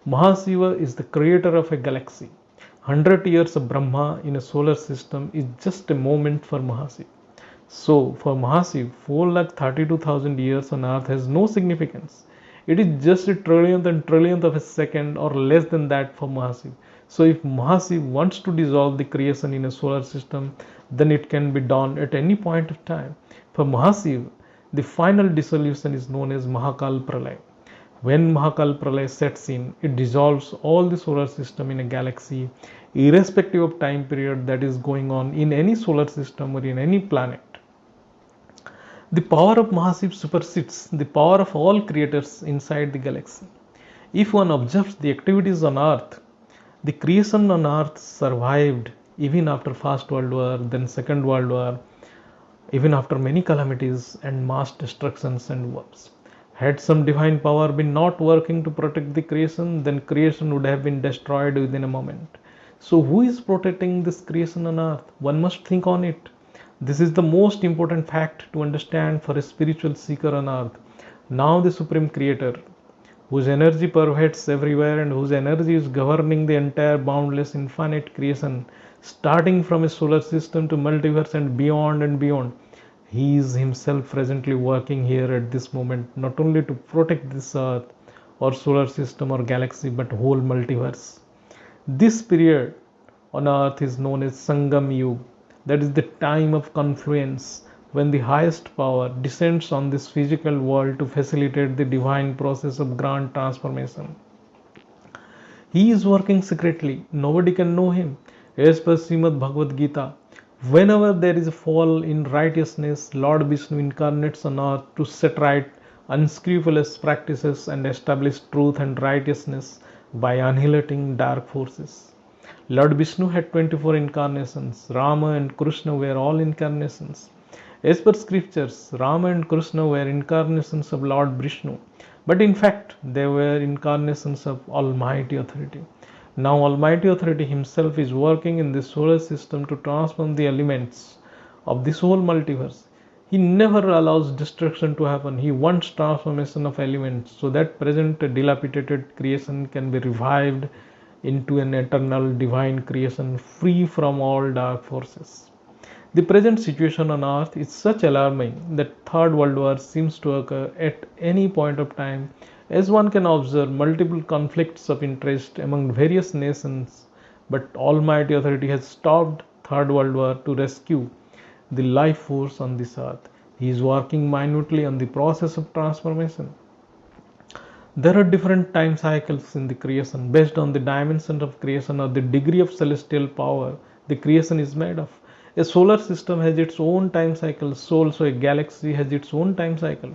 Mahasiva is the creator of a galaxy. 100 years of Brahma in a solar system is just a moment for Mahasiva. So, for Mahasiv, 4,32,000 years on Earth has no significance. It is just a trillionth and trillionth of a second or less than that for Mahasiv. So, if Mahasiv wants to dissolve the creation in a solar system, then it can be done at any point of time. For Mahasiv, the final dissolution is known as Mahakal Pralay. When Mahakal Pralay sets in, it dissolves all the solar system in a galaxy, irrespective of time period that is going on in any solar system or in any planet. The power of Mahasiv supersedes the power of all creators inside the galaxy. If one observes the activities on Earth, the creation on Earth survived even after First World War, then Second World War, even after many calamities and mass destructions and wars. Had some divine power been not working to protect the creation, then creation would have been destroyed within a moment. So, who is protecting this creation on earth? One must think on it. This is the most important fact to understand for a spiritual seeker on earth. Now, the Supreme Creator, whose energy pervades everywhere and whose energy is governing the entire boundless infinite creation, starting from a solar system to multiverse and beyond and beyond. He is himself presently working here at this moment, not only to protect this earth or solar system or galaxy, but whole multiverse. This period on earth is known as Sangam Yuga, that is the time of confluence when the highest power descends on this physical world to facilitate the divine process of grand transformation. He is working secretly, nobody can know him. As per Srimad Bhagavad Gita, whenever there is a fall in righteousness, Lord Vishnu incarnates on earth to set right unscrupulous practices and establish truth and righteousness by annihilating dark forces. Lord Vishnu had 24 incarnations. Rama and Krishna were all incarnations. As per scriptures, Rama and Krishna were incarnations of Lord Vishnu, but in fact they were incarnations of Almighty Authority. Now Almighty Authority himself is working in this solar system to transform the elements of this whole multiverse. He never allows destruction to happen. He wants transformation of elements so that present dilapidated creation can be revived into an eternal divine creation free from all dark forces. The present situation on earth is such alarming that third world war seems to occur at any point of time, as one can observe multiple conflicts of interest among various nations, but Almighty Authority has stopped third world war to rescue the life force on this earth. He is working minutely on the process of transformation. There are different time cycles in the creation based on the dimension of creation or the degree of celestial power the creation is made of. A solar system has its own time cycle, so also a galaxy has its own time cycle.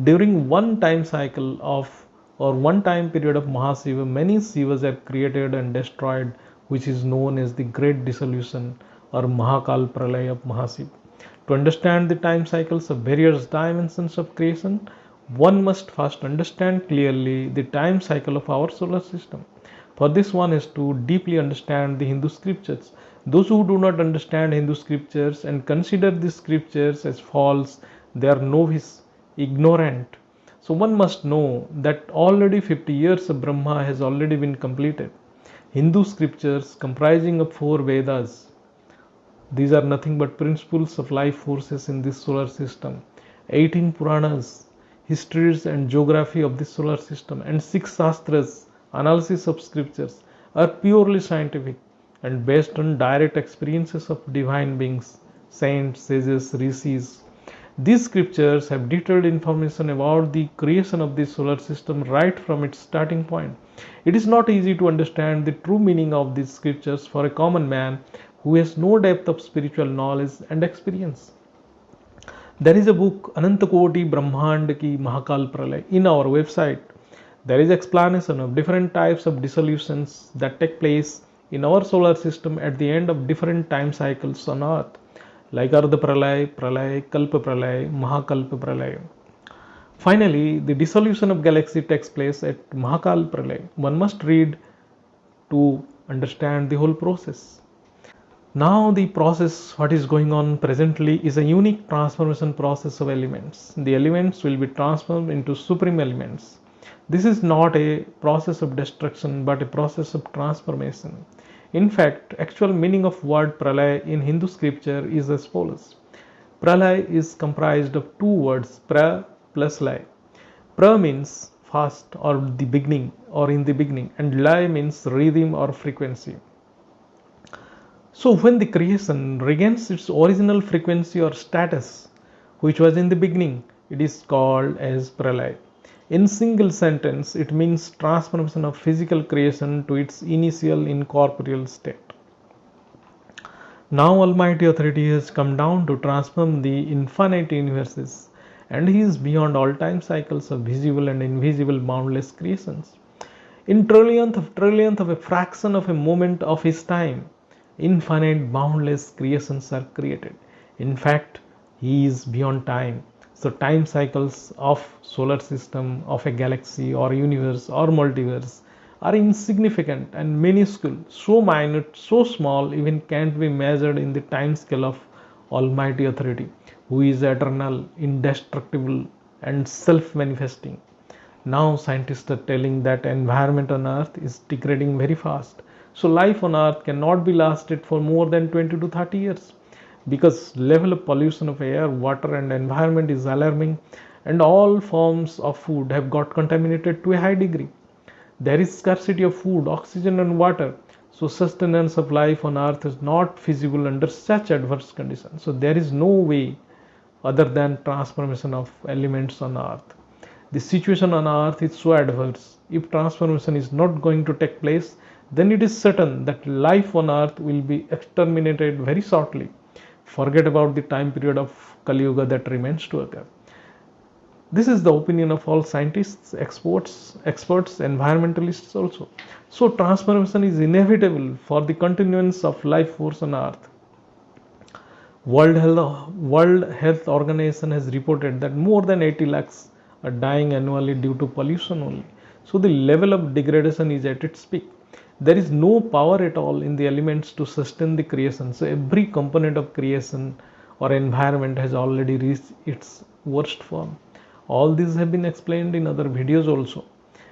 During one time cycle of or one time period of Mahasiva, many Sivas are created and destroyed, which is known as the Great Dissolution or Mahakal Pralay of Mahasiva. To understand the time cycles of various dimensions of creation, one must first understand clearly the time cycle of our solar system. For this, one has to deeply understand the Hindu scriptures. Those who do not understand Hindu scriptures and consider these scriptures as false, they are novice, ignorant. So one must know that already 50 years of Brahma has already been completed. Hindu scriptures comprising of 4 Vedas. These are nothing but principles of life forces in this solar system. 18 Puranas, histories and geography of the solar system, and 6 Shastras, analysis of scriptures, are purely scientific and based on direct experiences of divine beings, saints, sages, rishis. These scriptures have detailed information about the creation of the solar system right from its starting point. It is not easy to understand the true meaning of these scriptures for a common man who has no depth of spiritual knowledge and experience. There is a book, Anantakoti Brahmand Ki Mahakal Pralay, in our website. There is explanation of different types of dissolutions that take place in our solar system at the end of different time cycles on earth, like Ardha Pralay, Pralay, Kalpa Pralay, Mahakalpa Pralay. Finally, the dissolution of galaxy takes place at Mahakal Pralay. One must read to understand the whole process. Now the process, what is going on presently, is a unique transformation process of elements. The elements will be transformed into supreme elements. This is not a process of destruction but a process of transformation. In fact, actual meaning of word pralaya in Hindu scripture is as follows. Pralaya is comprised of two words, pra plus lay. Pra means fast or the beginning or in the beginning, and lay means rhythm or frequency. So when the creation regains its original frequency or status, which was in the beginning, it is called as pralaya. In single sentence, it means transformation of physical creation to its initial incorporeal state. Now Almighty Authority has come down to transform the infinite universes, and He is beyond all time cycles of visible and invisible boundless creations. In trillionth of a fraction of a moment of His time, infinite boundless creations are created. In fact, He is beyond time. So time cycles of solar system, of a galaxy or universe or multiverse are insignificant and minuscule, so minute, so small, even can't be measured in the time scale of Almighty Authority, who is eternal, indestructible, and self-manifesting. Now scientists are telling that environment on Earth is degrading very fast. So life on Earth cannot be lasted for more than 20 to 30 years because level of pollution of air, water and environment is alarming, and all forms of food have got contaminated to a high degree. There is scarcity of food, oxygen and water. So sustenance of life on Earth is not feasible under such adverse conditions. So there is no way other than transformation of elements on Earth. The situation on Earth is so adverse. If transformation is not going to take place, then it is certain that life on Earth will be exterminated very shortly. Forget about the time period of Kali Yuga that remains to occur. This is the opinion of all scientists, experts, environmentalists also. So transformation is inevitable for the continuance of life force on Earth. World Health Organization has reported that more than 80 lakhs are dying annually due to pollution only. So the level of degradation is at its peak. There is no power at all in the elements to sustain the creation. So every component of creation or environment has already reached its worst form. All these have been explained in other videos also.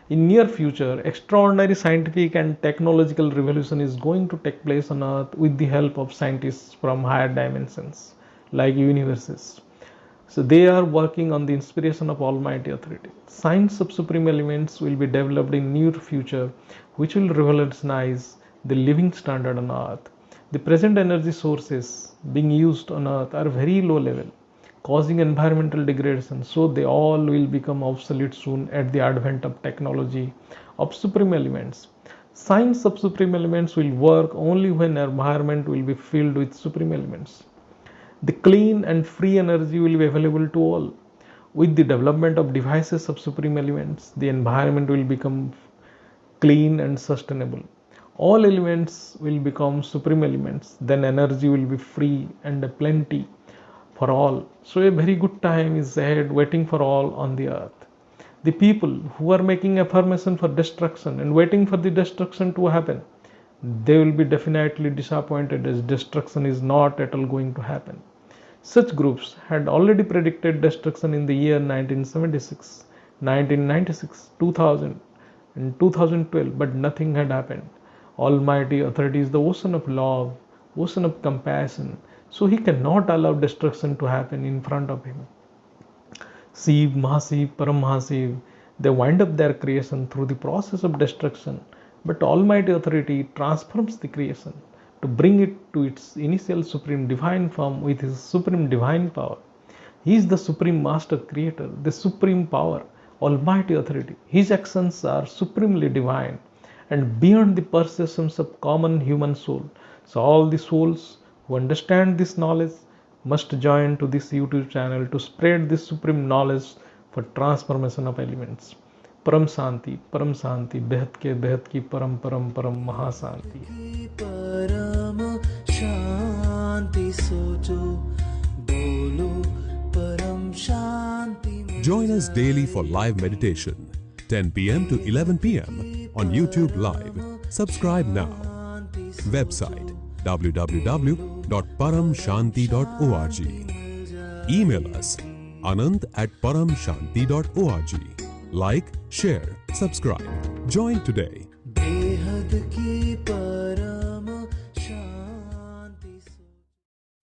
In near future, extraordinary scientific and technological revolution is going to take place on Earth with the help of scientists from higher dimensions like universes. So they are working on the inspiration of Almighty Authority. Science of supreme elements will be developed in near future, which will revolutionize the living standard on Earth. The present energy sources being used on Earth are very low level, causing environmental degradation. So they all will become obsolete soon at the advent of technology of supreme elements. Science of supreme elements will work only when environment will be filled with supreme elements. The clean and free energy will be available to all. With the development of devices of supreme elements, the environment will become clean and sustainable. All elements will become supreme elements. Then energy will be free and plenty for all. So a very good time is ahead waiting for all on the earth. The people who are making affirmation for destruction and waiting for the destruction to happen, they will be definitely disappointed as destruction is not at all going to happen. Such groups had already predicted destruction in the year 1976, 1996, 2000 and 2012, but nothing had happened. Almighty Authority is the ocean of love, ocean of compassion, so He cannot allow destruction to happen in front of Him. Shiv, Mahasiv, Paramahasiv, they wind up their creation through the process of destruction, but Almighty Authority transforms the creation to bring it to its initial supreme divine form with His supreme divine power. He is the supreme master creator, the supreme power, Almighty Authority. His actions are supremely divine and beyond the perceptions of common human soul. So all the souls who understand this knowledge must join to this YouTube channel to spread this supreme knowledge for transformation of elements. परम शांति बेहद की परम परम परम महाशांति परम शांति सोचो बोलो परम शांति. Join us daily for live meditation 10 p.m. to 11 p.m. on YouTube Live. Subscribe now. Website www.paramshanti.org. Email us anant@paramshanti.org. Like, share, subscribe. Join today. बेहद की पर